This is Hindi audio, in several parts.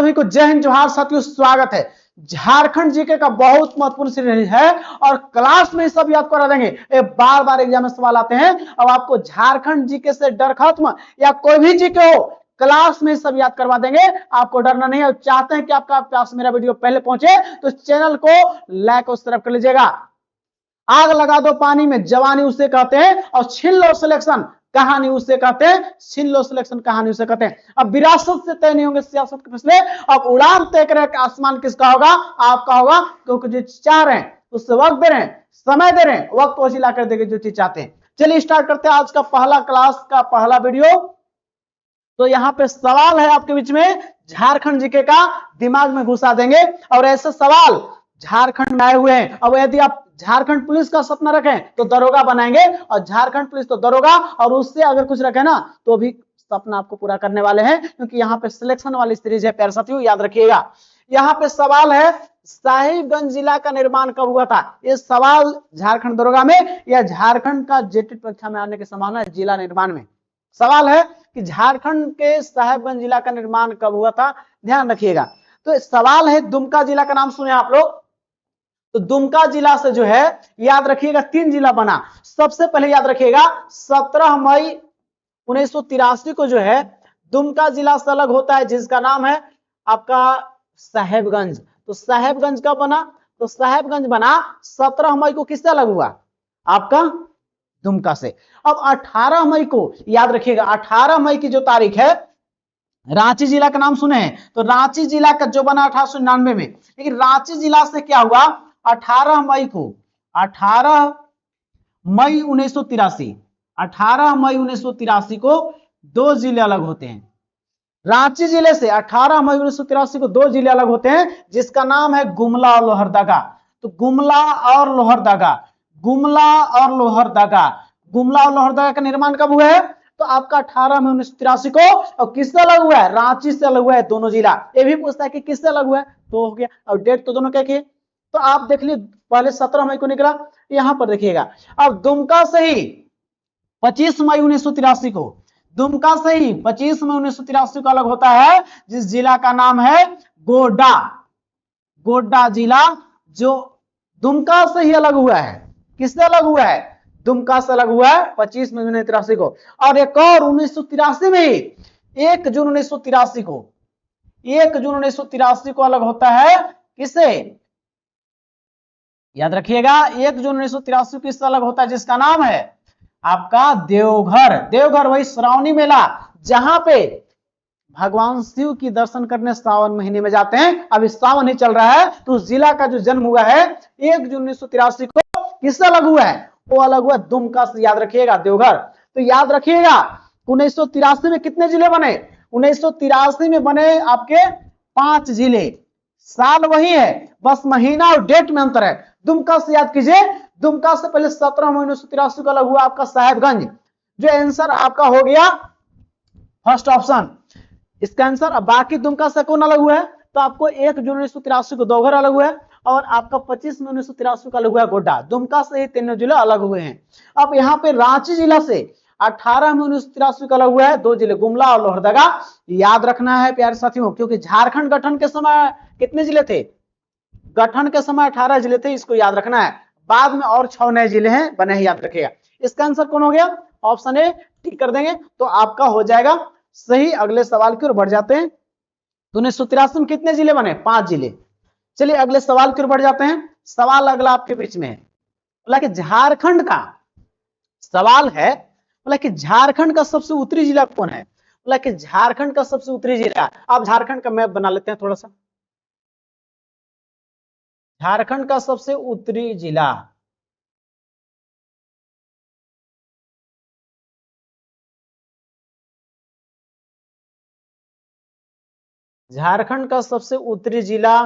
सभी को जय हिंद जोहार साथियों, स्वागत है। झारखंड जीके का बहुत महत्वपूर्ण सीरीज है और क्लास में सब याद करा देंगे। ये बार बार एग्जाम में सवाल आते हैं। अब आपको झारखंड जीके से डर खत्म, या कोई भी जीके हो, क्लास में सब याद करवा देंगे। आपको डरना नहीं है। चाहते हैं कि आपका पास मेरा वीडियो पहले पहुंचे तो चैनल को लाइक और सब्सक्राइब कर लीजिएगा। आग लगा दो पानी में, जवानी उसे कहते हैं, और छीन लो सिलेक्शन कहानी उसे कहते हैं। छीन लो सिलेक्शन कहानी उसे कहते हैं। अब विरासत से तय नहीं होंगे सियासत के फैसले। अब उड़ान तय करें कि आसमान किसका होगा, आपका होगा, क्योंकि जो चाह रहे हैं उससे वक्त दे रहे हैं, समय दे रहे हैं, वक्त वसीला कर देंगे जो चीज चाहते हैं। चलिए स्टार्ट करते हैं आज का पहला क्लास का पहला वीडियो। तो यहाँ पे सवाल है आपके बीच में, झारखंड जीके का, दिमाग में घुसा देंगे। और ऐसे सवाल झारखंड में आए हुए हैं। अब यदि आप झारखंड पुलिस का सपना रखें तो दरोगा बनाएंगे, और झारखंड पुलिस तो दरोगा, और उससे अगर कुछ रखें ना तो भी सपना आपको पूरा करने वाले हैं, क्योंकि यहाँ पे सिलेक्शन वाली सीरीज है प्यारे साथियों, याद रखिएगा। यहाँ पे सवाल है, साहिबगंज जिला का निर्माण कब हुआ था। ये सवाल झारखंड दरोगा में या झारखंड का जेटेड परीक्षा में आने की संभावना है। जिला निर्माण में सवाल है कि झारखंड के साहिबगंज जिला का निर्माण कब हुआ था, ध्यान रखिएगा। तो सवाल है, दुमका जिला का नाम सुने आप लोग, तो दुमका जिला से जो है याद रखिएगा 3 जिला बना। सबसे पहले याद रखिएगा 17 मई 1983 को जो है दुमका जिला से अलग होता है, जिसका नाम है आपका साहेबगंज। तो साहेबगंज कब बना, तो साहेबगंज बना 17 मई को। किससे अलग हुआ, आपका दुमका से। अब 18 मई को याद रखिएगा, 18 मई की जो तारीख है, रांची जिला का नाम सुने हैं, तो रांची जिला का जो बना 1899 में। लेकिन रांची जिला से क्या हुआ, 18 मई को, 18 मई 1983, 18 मई 1983 को 2 जिले अलग होते हैं। रांची जिले से 18 मई 1983 को 2 जिले अलग होते हैं, जिसका नाम है गुमला और लोहरदगा। तो गुमला और लोहरदगा, गुमला और लोहरदगा, गुमला और लोहरदगा का निर्माण कब हुआ है, तो आपका 18 मई 1983 को। और किससे अलग हुआ है, रांची से अलग हुआ है, दोनों जिला। ये भी पूछता है कि किससे अलग हुआ है, तो हो गया। और डेट तो दोनों क्या किए, तो आप देख लीजिए, पहले 17 मई को निकला, यहां पर देखिएगा। अब दुमका से ही 25 मई 1983 को, दुमका से ही 25 मई 1983 को अलग होता है, जिस जिला का नाम है गोड्डा। गोड्डा जिला जो दुमका से ही अलग हुआ है। किससे अलग हुआ है, दुमका से अलग हुआ है 25 मई 1983 को। और एक और 1983 में ही 1 जून 1983 को, 1 जून 1983 को अलग होता है, किससे, याद रखिएगा 1 जून 1983 को किससे अलग होता है, जिसका नाम है आपका देवघर। देवघर वही श्रावणी मेला, जहां पे भगवान शिव की दर्शन करने सावन महीने में जाते हैं। अभी सावन ही चल रहा है, तो उस जिला का जो जन्म हुआ है 1 जून 1983 को, किससे अलग हुआ है, वो अलग हुआ दुमका से, याद रखिएगा देवघर। तो याद रखिएगा 1983 में कितने जिले बने, 1983 में बने आपके 5 जिले। साल वही है, बस महीना और डेट में अंतर है। दुमका से याद कीजिए, दुमका से पहले 17 मई 1983 को अलग हुआ आपका साहेबगंज। जो आंसर आपका हो गया फर्स्ट ऑप्शन इसका आंसर। अब बाकी दुमका से कौन अलग हुआ है, तो आपको 1 जून 1983 को देवघर अलग हुआ है, और आपका 25 मई 1983 का अलग हुआ है गोड्डा। दुमका से ही 3 जिले अलग हुए हैं। अब यहाँ पे रांची जिला से 18 मई 1983 का अलग हुआ है 2 जिले, गुमला और लोहरदगा। याद रखना है प्यारे साथियों, क्योंकि झारखंड गठन के समय कितने जिले थे, गठन के समय 18 जिले थे, इसको याद रखना है। बाद में और 6 नए जिले हैं बने हैं, याद रखिएगा। इसका आंसर कौन हो गया, ऑप्शन ए टिक कर देंगे तो आपका हो जाएगा सही। अगले सवाल की ओर बढ़ जाते हैं। तो 1983 में कितने जिले बने, 5 जिले। चलिए अगले सवाल की ओर बढ़ जाते हैं। सवाल अगला आपके बीच में है, बोला कि झारखंड का, सवाल है बोला कि झारखंड का सबसे उत्तरी जिला कौन है। बोला कि झारखंड का सबसे उत्तरी जिला, आप झारखंड का मैप बना लेते हैं थोड़ा सा। झारखंड का सबसे उत्तरी जिला, झारखंड का सबसे उत्तरी जिला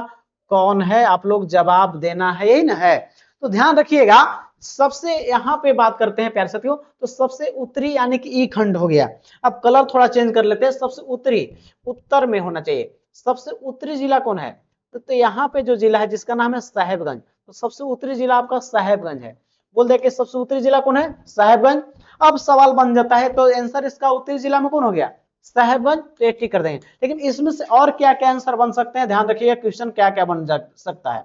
कौन है, आप लोग जवाब देना है, यही ना है। तो ध्यान रखिएगा, सबसे यहां पे बात करते हैं प्यारे साथियों। तो सबसे उत्तरी यानी कि ई खंड हो गया। अब कलर थोड़ा चेंज कर लेते हैं, सबसे उत्तरी उत्तर में होना चाहिए। सबसे उत्तरी जिला कौन है, तो यहाँ पे जो जिला है जिसका नाम है साहेबगंज, तो सबसे उत्तरी जिला आपका साहेबगंज है। बोल दे कि सबसे उत्तरी जिला कौन है, साहेबगंज। अब सवाल बन जाता है, तो आंसर इसका उत्तरी जिला में कौन हो गया, साहेबगंज, तो 80 कर देंगे। लेकिन इसमें से और क्या क्या आंसर बन सकते हैं, ध्यान रखिएगा क्वेश्चन क्या क्या बन सकता है।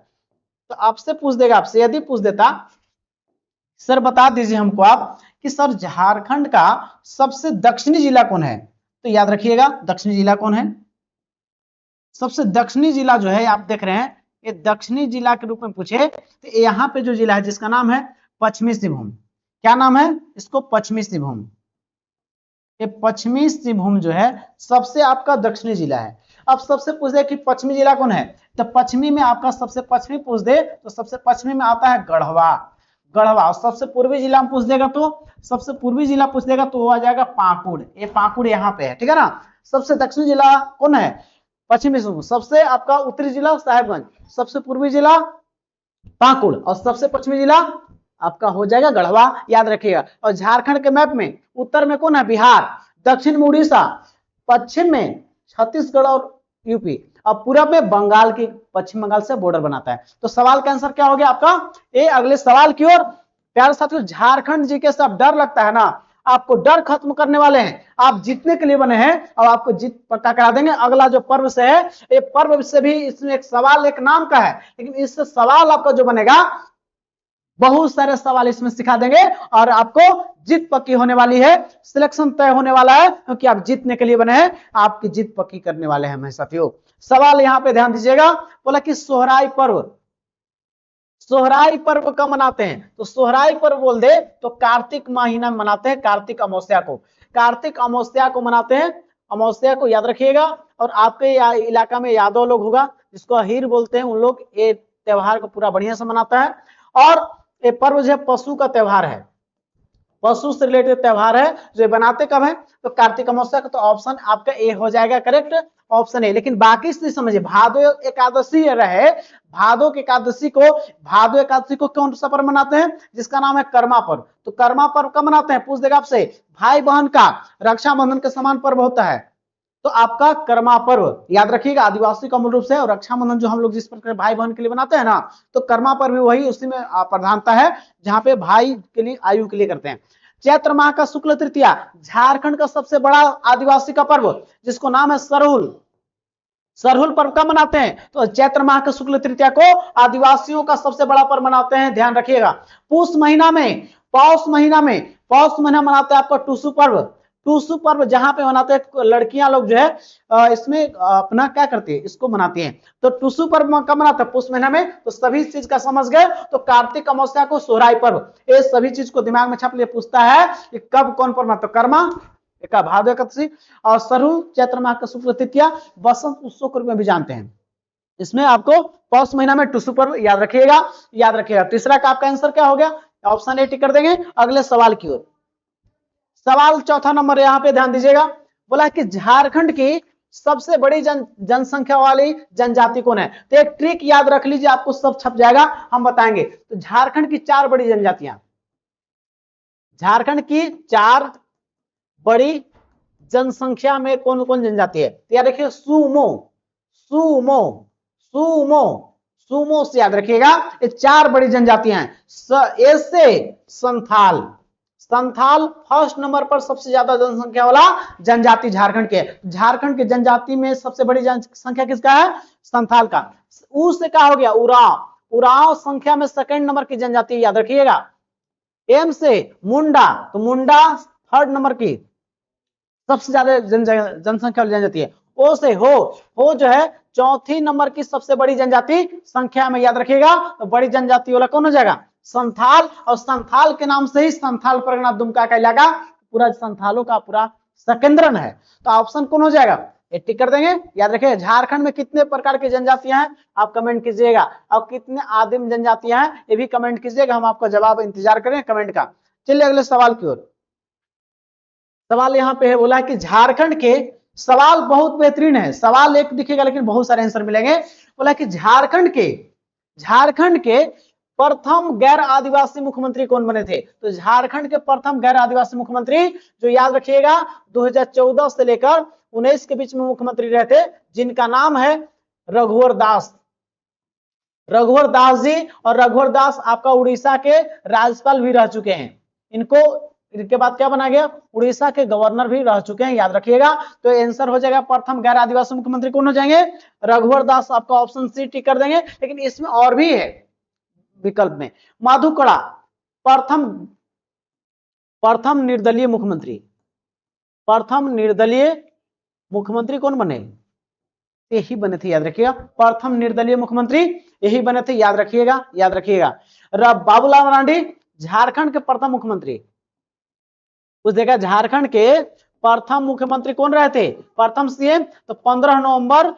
तो आपसे पूछ देगा, आपसे यदि पूछ देता सर बता दीजिए हमको आप कि सर झारखंड का सबसे दक्षिणी जिला कौन है, तो याद रखिएगा दक्षिणी जिला कौन है। सबसे दक्षिणी जिला जो है आप देख रहे हैं, ये दक्षिणी जिला के रूप में पूछे तो यहाँ पे जो जिला है जिसका नाम है पश्चिमी सिंहभूम, क्या नाम है इसको, पश्चिमी सिंहभूम। ये पश्चिमी सिंहभूम जो है सबसे आपका दक्षिणी जिला है। अब सबसे पूछ दे कि पश्चिमी जिला कौन है, तो पश्चिमी में आपका सबसे पश्चिमी पूछ दे तो सबसे पश्चिमी में आता है गढ़वा, गढ़वा। और सबसे पूर्वी जिला में पूछ देगा तो सबसे पूर्वी जिला पूछ देगा तो वो आ जाएगा पाकुड़, ये पाकुड़ यहाँ पे है, ठीक है ना। सबसे दक्षिणी जिला कौन है, पश्चिमी सिंहभूम। सबसे आपका उत्तरी जिला साहेबगंज, सबसे पूर्वी जिला पाकुड़, और सबसे पश्चिमी जिला आपका हो जाएगा गढ़वा, याद रखिएगा। और झारखंड के मैप में उत्तर में कौन है, बिहार, दक्षिण में उड़ीसा, पश्चिम में छत्तीसगढ़ और यूपी, अब पूरब में बंगाल की, पश्चिम बंगाल से बॉर्डर बनाता है। तो सवाल का आंसर क्या हो गया आपका ए। अगले सवाल की ओर प्यारे साथियों, झारखंड जीके से अब डर लगता है ना, आपको डर खत्म करने वाले हैं, आप जीतने के लिए बने हैं और आपको जीत पक्का करा देंगे। अगला जो पर्व से है, ये पर्व से भी इसमें एक सवाल एक नाम का है, लेकिन इससे सवाल आपका जो बनेगा बहुत सारे सवाल इसमें सिखा देंगे और आपको जीत पक्की होने वाली है, सिलेक्शन तय होने वाला है, क्योंकि आप जीतने के लिए बने हैं, आपकी जीत पक्की करने वाले हैं मेरे साथियों। सवाल यहां पे ध्यान दीजिएगा, बोला कि सोहराई पर्व, सोहराई पर्व कब मनाते हैं, तो सोहराई पर्व बोल दे तो कार्तिक महीना में मनाते हैं, कार्तिक अमावस्या को, कार्तिक अमावस्या को मनाते हैं, अमावस्या को याद रखिएगा। और आपके इलाका में यादव लोग होगा जिसको अहीर बोलते हैं, उन लोग ये त्योहार को पूरा बढ़िया से मनाता है। और ये पर्व जो है पशु का त्योहार है, पशु से रिलेटेड त्योहार है, जो बनाते कब है तो कार्तिक अमावस्या का। तो ऑप्शन आपका ए हो जाएगा करेक्ट, ऑप्शन ए। लेकिन बाकी से समझिए, भादो एकादशी रहे, भादो की एकादशी को, भादो एकादशी को कौन सा पर्व मनाते हैं, जिसका नाम है कर्मा पर्व। तो कर्मा पर्व कब मनाते हैं, पूछ देगा आपसे, भाई बहन का रक्षाबंधन के समान पर्व होता है, तो आपका कर्मा पर्व याद रखिएगा, आदिवासी का मूल रूप से। और रक्षाबंधन जो हम लोग जिस प्रकार भाई बहन के लिए बनाते हैं ना, तो कर्मा पर्व भी वही उसी में प्रधानता है, जहां पे भाई के लिए आयु के लिए करते हैं। चैत्र माह का शुक्ल तृतीया झारखंड का सबसे बड़ा आदिवासी का पर्व, जिसको नाम है सरहुल, सरहुल पर्व कब मनाते हैं, तो चैत्र माह के शुक्ल तृतीया को आदिवासियों का सबसे बड़ा पर्व मनाते हैं, ध्यान रखिएगा। पूष महीना में, पौष महीना में, पौष महीना मनाते हैं आपका टूसू पर्व, टूसू पर्व जहां पे मनाते हैं लड़कियां लोग जो है इसमें अपना क्या करती है, इसको मनाती हैं। तो टूसू पर्व कब मनाते हैं, पुष महीना में। तो सभी चीज का समझ गए, तो कार्तिक अमावस्या को सोहराई पर्व, ये सभी चीज को दिमाग में छाप लिए, पूछता है कि कब कौन पर्व मनाते, कर्मा का भादो एकादशी, और सरहु चैत्र माह का शुक्ल तृतीया, बसंत उत्सव के रूप में भी जानते हैं। इसमें आपको पौष महीना में टूसू पर्व याद रखिएगा, याद रखिएगा। तीसरा का आपका आंसर क्या हो गया, ऑप्शन ए टिक कर देंगे। अगले सवाल की ओर, सवाल चौथा नंबर यहां पे ध्यान दीजिएगा, बोला कि झारखंड की सबसे बड़ी जनसंख्या वाली जनजाति कौन है। तो एक ट्रिक याद रख लीजिए, आपको सब छप जाएगा, हम बताएंगे। तो झारखंड की 4 बड़ी जनजातियां, झारखंड की 4 बड़ी जनसंख्या में कौन कौन जनजाति है, तो याद रखिए, सुमो, सुमो, सुमो, सुमो से याद रखिएगा, ये 4 बड़ी जनजातियां हैं। ऐसे संथाल, संथाल फर्स्ट नंबर पर सबसे ज्यादा जनसंख्या वाला जनजाति झारखंड के, झारखंड के जनजाति में सबसे बड़ी जनसंख्या किसका है, संथाल का। ऊ से क्या हो गया, उराव, उराव संख्या में सेकंड नंबर की जनजाति, याद रखिएगा। एम से मुंडा, तो मुंडा थर्ड नंबर की सबसे ज्यादा जनसंख्या वाली जनजाति है। ओ से हो जो है चौथी नंबर की सबसे बड़ी जनजाति संख्या में, याद रखिएगा। तो बड़ी जनजाति वाला कौन हो जाएगा, संथाल। और संथाल के नाम से ही संथाल परगना दुमका का इलाका पूरा संथालों का पूरा संकेंद्रण है। तो ऑप्शन कौन हो जाएगा, टिक कर देंगे। याद रखिए, झारखंड में कितने प्रकार की जनजातियां हैं आप कमेंट कीजिएगा, और कितने आदिम जनजातियां हैं ये भी कमेंट कीजिएगा, हम आपका जवाब इंतजार करें कमेंट का। चलिए अगले सवाल की ओर। सवाल यहाँ पे है, बोला कि झारखंड के, सवाल बहुत बेहतरीन है, सवाल एक दिखेगा लेकिन बहुत सारे आंसर मिलेंगे। बोला कि झारखंड के प्रथम गैर आदिवासी मुख्यमंत्री कौन बने थे। तो झारखंड के प्रथम गैर आदिवासी मुख्यमंत्री, जो याद रखिएगा 2014 से लेकर 19 के बीच में मुख्यमंत्री रहे थे, जिनका नाम है रघुवर दास, रघुवर दास जी। और रघुवर दास आपका उड़ीसा के राज्यपाल भी रह चुके हैं। इनको इनके बाद क्या बना गया, उड़ीसा के गवर्नर भी रह चुके हैं, याद रखिएगा। तो आंसर हो जाएगा प्रथम गैर आदिवासी मुख्यमंत्री कौन हो जाएंगे, रघुवर दास, आपका ऑप्शन सी टिक कर देंगे। लेकिन इसमें और भी है विकल्प में, माधुकड़ा प्रथम प्रथम निर्दलीय मुख्यमंत्री, प्रथम निर्दलीय मुख्यमंत्री कौन बने, यही बने थे, याद रखिएगा। प्रथम निर्दलीय मुख्यमंत्री यही बने थे, याद रखिएगा, याद रखिएगा। बाबूलाल मरांडी झारखंड के प्रथम मुख्यमंत्री, कुछ देखा, झारखंड के प्रथम मुख्यमंत्री कौन रहे थे, प्रथम सीएम, तो 15 नवंबर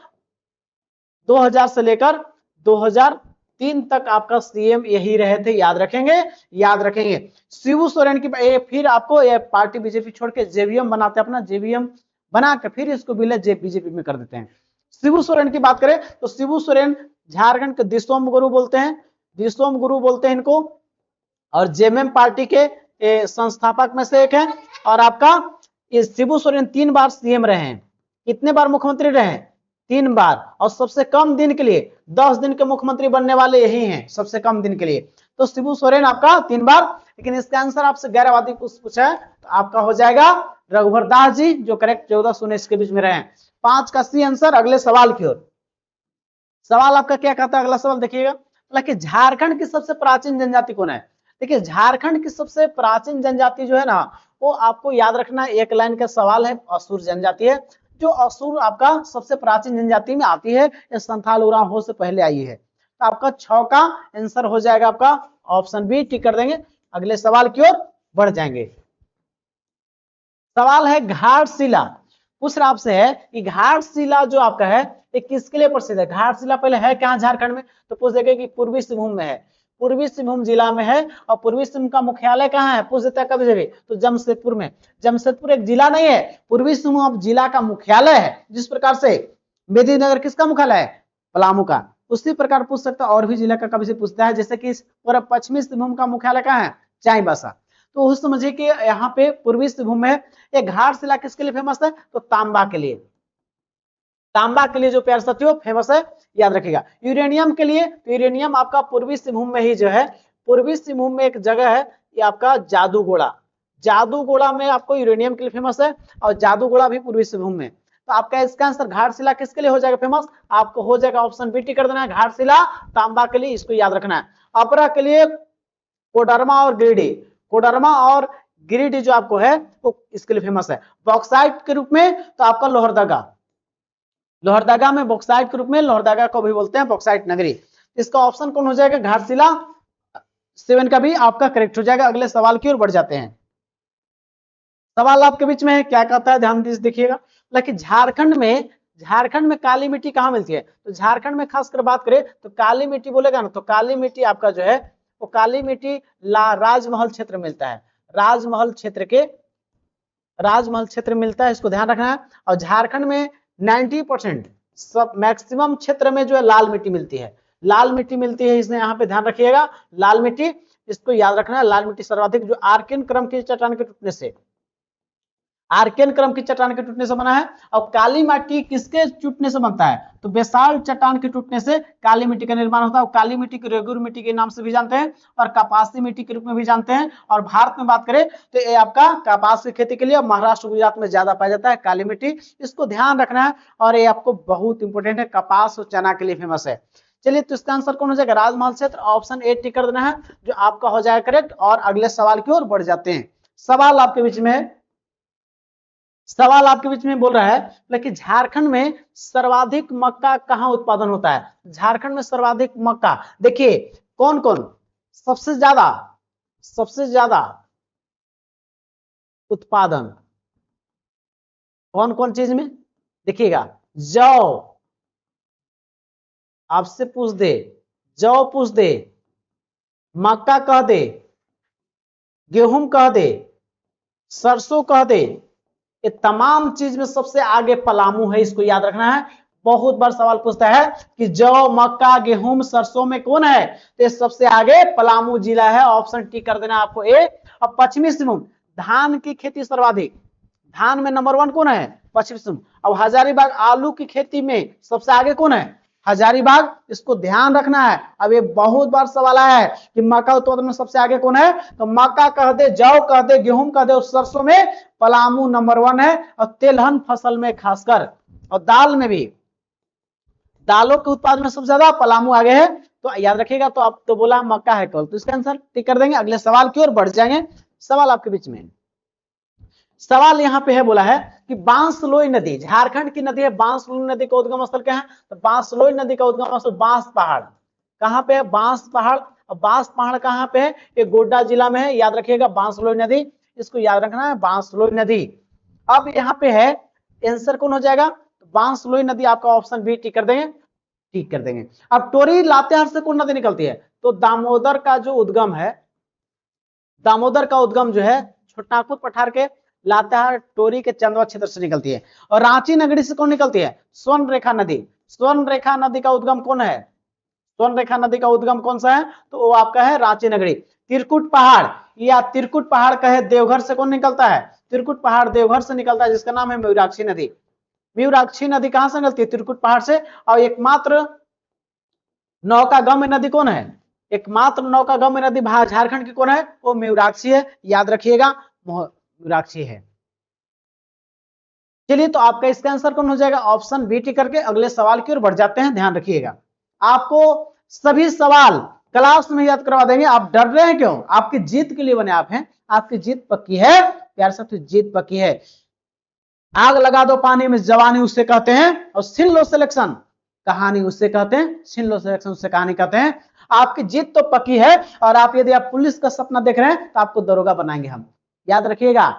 2000 से लेकर 2003 तक आपका सीएम यही रहे थे, याद रखेंगे, याद रखेंगे। शिबू सोरेन की फिर आपको ये पार्टी बीजेपी छोड़ के जेवीएम बनाते हैं, अपना जेवीएम बना के फिर इसको विलय बीजेपी में कर देते हैं। शिबू सोरेन की बात करें तो शिबू सोरेन झारखंड के दिशोम गुरु बोलते हैं, दिशोम गुरु बोलते हैं इनको, और जेएमएम पार्टी के संस्थापक में से एक है। और आपका शिबू सोरेन 3 बार सीएम रहे हैं, कितने बार मुख्यमंत्री रहे हैं, 3 बार, और सबसे कम दिन के लिए 10 दिन के मुख्यमंत्री बनने वाले यही हैं, सबसे कम दिन के लिए। तो शिबू सोरेन आपका 3 बार, लेकिन इसका आंसर आपसे गैर आबादी पूछा है तो आपका हो जाएगा रघुवर दास जी, जो करेक्ट 14 से 19 के बीच में रहे हैं। 5 का सी आंसर। अगले सवाल की ओर, सवाल आपका क्या कहता है, अगला सवाल देखिएगा, कि झारखंड की सबसे प्राचीन जनजाति कौन है। देखिए झारखंड की सबसे प्राचीन जनजाति जो है ना, वो आपको याद रखना, एक लाइन का सवाल है, असुर जनजाति है। जो असुर आपका सबसे प्राचीन जनजाति में आती है, ये संथाल उरांव से पहले आई है। तो आपका 6 का आंसर हो जाएगा आपका ऑप्शन बी, टिक कर देंगे। अगले सवाल की ओर बढ़ जाएंगे। सवाल है घाटशिला, पूछ रहा आपसे है कि घाटशिला जो आपका है ये किसके लिए प्रसिद्ध है। घाटशिला पहले है कहाँ झारखंड में, तो पूछ देंगे कि पूर्वी सिंहभूम में है, पूर्वी सिंहभूम जिला में है। और पूर्वी सिंहभूम का मुख्यालय कहाँ है, पूछ देता है कभी कभी, तो जमशेदपुर में। जमशेदपुर एक जिला नहीं है, पूर्वी सिंहभूम अब जिला का मुख्यालय है। जिस प्रकार से मेदिनीनगर किसका मुख्यालय है, पलामू का, उसी प्रकार पूछ सकता है और भी जिला का कभी से पूछता है। जैसे कि पश्चिमी सिंहभूम का मुख्यालय कहाँ है, चाईबासा, तो उस समझिए कि यहाँ पे पूर्वी सिंहभूम में एक घाटशिला किसके लिए फेमस है, तो तांबा के लिए, तांबा के लिए जो प्यारे साथियों फेमस है, याद रखिएगा। यूरेनियम के लिए, तो यूरेनियम आपका पूर्वी सिंहभूम में ही जो है, पूर्वी सिंहभूम में एक जगह है ये आपका जादूगोड़ा, जादूगोड़ा में आपको यूरेनियम के लिए फेमस है, और जादूगोड़ा भी पूर्वी सिंहभूम में। तो आपका इसका आंसर घाटशिला किसके लिए हो जाएगा फेमस, आपको हो जाएगा ऑप्शन बी टिक कर देना है, घाटशिला तांबा के लिए, इसको याद रखना है। अपरा के लिए कोडरमा और गिरिडीह, कोडरमा और गिरिडीह जो आपको है वो इसके लिए फेमस है। बॉक्साइट के रूप में तो आपका लोहरदगा, लोहरदगा में बॉक्साइट के रूप में, लोहरदगा को भी बोलते हैं बॉक्साइट नगरी। इसका ऑप्शन कौन हो जाएगा, घाटशिला 7 का भी आपका करेक्ट हो जाएगा। अगले सवाल की ओर बढ़ जाते हैं। सवाल आपके बीच में है, क्या कहता है, ध्यान देखिएगा। लेकिन झारखंड में काली मिट्टी कहाँ मिलती है, तो झारखंड में खासकर बात करें तो काली मिट्टी बोलेगा ना, तो काली मिट्टी आपका जो है वो काली मिट्टी राजमहल क्षेत्र मिलता है, राजमहल क्षेत्र मिलता है, इसको ध्यान रखना है। और झारखंड में 90% सब मैक्सिमम क्षेत्र में जो है लाल मिट्टी मिलती है, लाल मिट्टी मिलती है, इसने यहाँ पे ध्यान रखिएगा, लाल मिट्टी, इसको याद रखना है। लाल मिट्टी सर्वाधिक जो आर्कियन क्रम की चट्टान के टूटने से, आर्कियन क्रम की चट्टान के टूटने से बना है। और काली मिट्टी किसके टूटने से बनता है, तो बेसाल्ट चट्टान के टूटने से काली मिट्टी का निर्माण होता है। काली मिट्टी को रेगुर मिट्टी के नाम से भी जानते हैं और कपासी मिट्टी के रूप में भी जानते हैं। और भारत में बात करें तो ये आपका कपास की खेती के लिए महाराष्ट्र गुजरात में ज्यादा पाया जाता है काली मिट्टी, इसको ध्यान रखना है। और ये आपको बहुत इंपॉर्टेंट है, कपास और चना के लिए फेमस है। चलिए तो इसका आंसर कौन हो जाएगा, राजमहल क्षेत्र, ऑप्शन ए टिक कर देना है, जो आपका हो जाएगा करेक्ट। और अगले सवाल की ओर बढ़ जाते हैं। सवाल आपके बीच में बोल रहा है, लेकिन झारखंड में सर्वाधिक मक्का कहां उत्पादन होता है। झारखंड में सर्वाधिक मक्का, देखिए कौन कौन सबसे ज्यादा उत्पादन कौन कौन चीज में, देखिएगा जौ आपसे पूछ दे, जौ पूछ दे, मक्का कह दे, गेहूं कह दे, सरसों कह दे, ये तमाम चीज में सबसे आगे पलामू है, इसको याद रखना है। बहुत बार सवाल पूछता है कि जौ, मक्का, गेहूं, सरसों में कौन है, तो सबसे आगे पलामू जिला है, ऑप्शन टी कर देना आपको ए। अब पश्चिमी सिंहभूम, धान की खेती सर्वाधिक, धान में नंबर 1 कौन है, पश्चिमी सिंहभूम। अब हजारीबाग आलू की खेती में सबसे आगे कौन है, हजारीबाग, इसको ध्यान रखना है। अब ये बहुत बार सवाल आया है कि मक्का उत्पादन में सबसे आगे कौन है, तो मक्का कह दे, जौ कह दे, गेहूं कह दे, सरसों में पलामू नंबर 1 है, और तिलहन फसल में खासकर, और दाल में भी, दालों के उत्पादन में सबसे ज्यादा पलामू आगे है। तो याद रखिएगा। तो आप तो बोला मक्का है कल, तो इसका आंसर टिक कर देंगे। अगले सवाल की ओर बढ़ जाएंगे। सवाल आपके बीच में, सवाल यहाँ पे है, बोला है कि बांसलोई नदी, झारखंड की नदी है, बांसलोई नदी का उद्गम स्थल क्या है, तो बांसलोई नदी का उद्गम स्थल बांस पहाड़। कहां पे है, बांस पहाड़। और बांस पहाड़ कहां पे है, ये गोड्डा जिला में है, याद रखिएगा बांसलोई नदी, इसको याद रखना है, बांसलोई नदी। अब यहाँ पे है, आंसर कौन हो जाएगा, तो बांसलोई नदी आपका ऑप्शन बी टिक कर देंगे, ठीक कर देंगे। अब टोरी लातेहार से कौन नदी निकलती है, तो दामोदर का जो उद्गम है, दामोदर का उद्गम जो है छोटानागपुर पठार के लातेहार टोरी के चंदवा क्षेत्र से निकलती है। और रांची नगरी से कौन निकलती है, स्वर्ण रेखा नदी। स्वर्ण रेखा नदी का उद्गम कौन है, स्वर्ण रेखा नदी का उद्गम कौन सा है, तो वो आपका है रांची नगरी। त्रिकुट पहाड़, या त्रिकुट पहाड़ कहे देवघर से कौन निकलता है, त्रिकुट पहाड़ देवघर से निकलता है, जिसका नाम है मयूराक्षी नदी। मयूराक्षी नदी कहां से निकलती है, त्रिकुट पहाड़ से। और एकमात्र नौकागम्य नदी कौन है, एकमात्र नौकागम्य नदी झारखंड की कौन है, वो मयूराक्षी है, याद रखिएगा मयूराक्षी है। चलिए, तो आपका इसका आंसर कौन हो जाएगा, ऑप्शन बी टिक करके अगले सवाल की ओर बढ़ जाते हैं। ध्यान रखिएगा, आपको सभी सवाल क्लास में याद करवा देंगे। आप डर रहे हैं क्यों, आपकी जीत के लिए बने आप हैं, आपकी जीत पक्की है प्यार साथ, जीत पक्की है। आग लगा दो पानी में जवानी उसे कहते हैं, और सिन लो सिलेक्शन कहानी उसे कहते हैं, सिन लो सिलेक्शन उसे कहानी कहते हैं। आपकी जीत तो पक्की है। और आप यदि आप पुलिस का सपना देख रहे हैं, तो आपको दरोगा बनाएंगे हम, याद रखिएगा।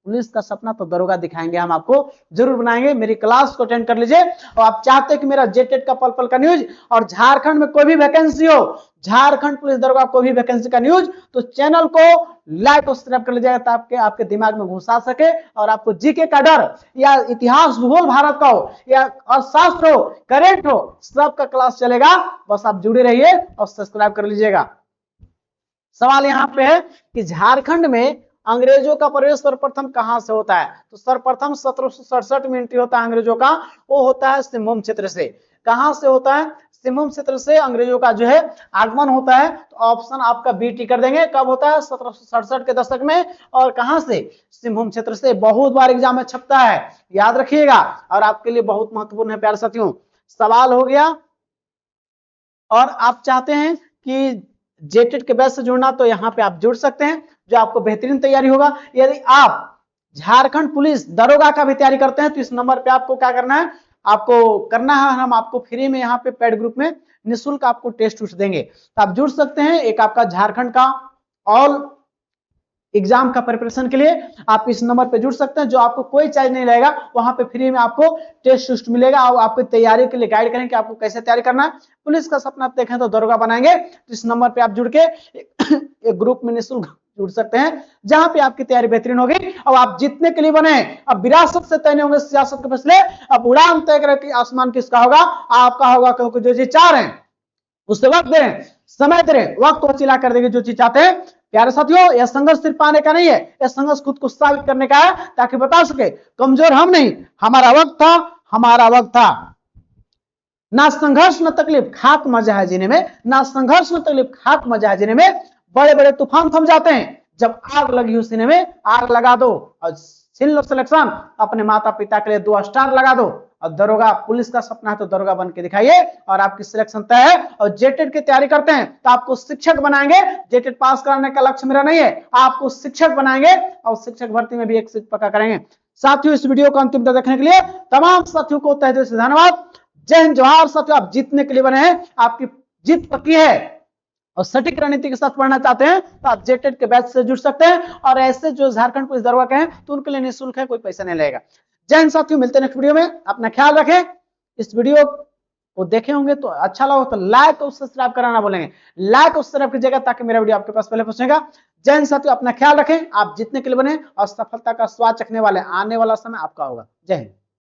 पुलिस का सपना तो दरोगा दिखाएंगे हम, आपको जरूर बनाएंगे। मेरी क्लास को अटेंड कर लीजिए। और आप चाहते हैं कि मेरा जेटेट का पल पल का न्यूज और झारखंड में कोई भी वैकेंसी हो, झारखंड पुलिस दरोगा कोई भी वैकेंसी का न्यूज, तो चैनल को लाइक और सब्सक्राइब कर लीजिएगा, ताकि आपके दिमाग में घुसा सके। और आपको जीके का डर, या इतिहास भूगोल भारत का हो, या अर्थशास्त्र हो, करेंट हो, सबका क्लास चलेगा। बस आप जुड़े रहिए और सब्सक्राइब कर लीजिएगा। सवाल यहाँ पे है कि झारखंड में अंग्रेजों का प्रवेश सर्वप्रथम कहां से होता है, तो सर्वप्रथम 1767 में एंट्री होता है अंग्रेजों का, वो होता है सिंहभूम क्षेत्र से। कहां से होता है, सिंहभूम क्षेत्र से अंग्रेजों का जो है आगमन होता है। तो ऑप्शन आपका बी टिक कर देंगे। कब होता है, 1767 के दशक में। और कहां से, सिंहभूम क्षेत्र से। बहुत बार एग्जाम में छपता है, याद रखिएगा, और आपके लिए बहुत महत्वपूर्ण है प्यारे साथियों। सवाल हो गया। और आप चाहते हैं कि जेटेट के बैच से जुड़ना, तो यहाँ पे आप जुड़ सकते हैं, जो आपको बेहतरीन तैयारी होगा। यदि आप झारखंड पुलिस दरोगा का भी तैयारी करते हैं, तो इस नंबर पे आपको क्या करना है, आपको करना है, हम आपको फ्री में यहाँ पे पेड ग्रुप में निःशुल्क आपको टेस्ट देंगे। तो आप जुड़ सकते हैं। एक आपका झारखंड का ऑल एग्जाम का प्रिपरेशन के लिए आप इस नंबर पे जुड़ सकते हैं, जो आपको कोई चार्ज नहीं लगेगा। वहां पे फ्री में आपको टेस्ट मिलेगा, और आपकी तैयारी के लिए गाइड करेंगे कि आपको कैसे तैयारी करना है। पुलिस का सपना देखें तो दरोगा बनाएंगे। तो इस नंबर पे आप जुड़ के एक ग्रुप में निःशुल्क जुड़ सकते हैं, जहां पे आपकी तैयारी बेहतरीन होगी। और आप जीतने के लिए बने। अब विरासत से तय नहीं होंगे सियासत के फैसले, अब उड़ान तय करें आसमान किसका होगा, आपका होगा। क्योंकि जो चीज चाह रहे हैं उससे वक्त दे रहे हैं, समय दे रहे हैं, वक्त वो चिल्ला कर देंगे जो चीज चाहते हैं। प्यारे साथियों, यह संघर्ष सिर्फ पाने का नहीं है, यह संघर्ष खुद को साबित करने का है, ताकि बता सके कमजोर हम नहीं, हमारा वक्त था, हमारा वक्त था। ना संघर्ष न तकलीफ, खाक मजा है जीने में, ना संघर्ष न तकलीफ, खाक मजा है जीने में। बड़े बड़े तूफान थम जाते हैं जब आग लगी हो सीने में, आग लगा दो। और सिन लो सिलेक्शन, अपने माता पिता के लिए 2 स्टार लगा दो। और दरोगा, पुलिस का सपना है तो दरोगा बन के दिखाइए, और आपकी सिलेक्शन तय है। और जेटेट की तैयारी करते हैं तो आपको शिक्षक बनाएंगे। जेटेट पास कराने का लक्ष्य मेरा नहीं है, आपको शिक्षक बनाएंगे, और शिक्षक भर्ती में भी एक सीट पक्का करेंगे। साथियों, इस वीडियो को अंतिम तक देखने के लिए तमाम साथियों को तहे दिल से धन्यवाद। जय हिंद, जोहार। साथियों, आप जीतने के लिए बने हैं, आपकी जीत पक्की है। और सटीक रणनीति के साथ पढ़ना चाहते हैं तो आप जेटेट के बैच से जुड़ सकते हैं। और ऐसे जो झारखंड पुलिस दरोगा के हैं, तो उनके लिए निःशुल्क है, कोई पैसा नहीं लगेगा। जय हिंद साथियों, मिलते हैं नेक्स्ट वीडियो में। अपना ख्याल रखें। इस वीडियो को देखे होंगे तो अच्छा लगा तो लाइक और सब्सक्राइब कराना बोलेंगे, लाइक और सब्सक्राइब कीजिएगा, ताकि मेरा वीडियो आपके पास पहले पहुंचेगा। जय हिंद साथियों, अपना ख्याल रखें। आप जीतने के लिए बने और सफलता का स्वाद चखने वाले, आने वाला समय आपका होगा। जय हिंद।